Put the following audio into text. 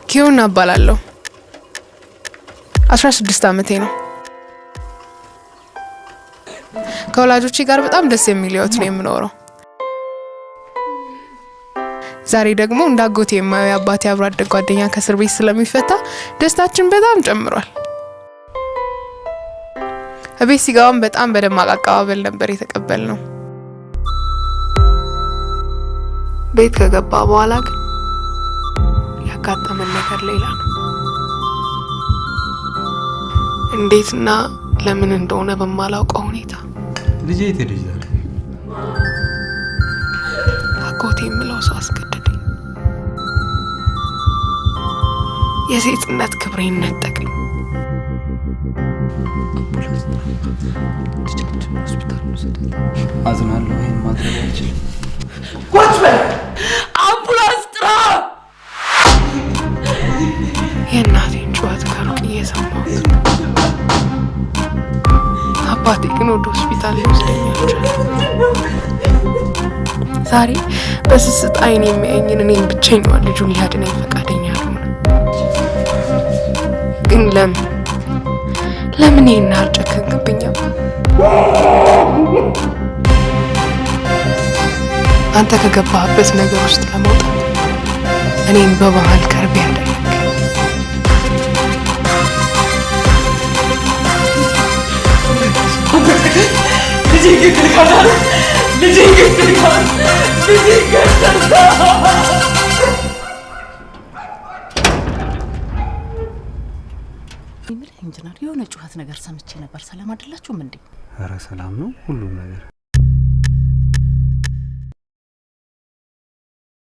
ኪዮና እባላለሁ 16 ዓመቴ ነው ከወላጆቼ ጋር በጣም ደስ የሚል ህይወት ነው የምኖረው ዛሬ ደግሞ እንዳጎቴ የማየው አባቴ አብሮ አደግ ጓደኛ ከእስር ቤት ስለሚፈታ ደስታችን በጣም ጨምሯል አቤት ሲጋውን በጣም በደማቅ አቀባበል ነበር የተቀበልነው ቤት ከገባ በኋላ ግን ያጋጠመን ነገር ሌላ ነው እንዴትና ለምን እንደሆነ በማላውቀው ሁኔታ ልጄ ተደጃለ አጎቴ የምለው ሰው አስገደደኝ የሴትነት ክብሬን ነጠቀኝ አዝናለሁ ይሄን ማድረግ አልችልም ቁጭ በል አምቡላንስ ጥራ የእናቴን ጩኸት ከሩቅ እየሰማሁት አባቴ ግን ወደ ሆስፒታል ይወስደኛል ዛሬ በስስት አይን የሚያየኝን እኔን ብቸኛዋን ልጁን ሊያድነኝ ፈቃደኛ አልሆነ ግን ለምን ይሄን አልጨከንክብኝ አንተ ከገባህበት ነገር ውስጥ ለመውጣት እኔን በባህል ከርቤ ያደረግ ልጄ ኢንጂነር የሆነ ጩኸት ነገር ሰምቼ ነበር ሰላም አይደላችሁም እንዴ ኧረ ሰላም ነው ሁሉም ነገር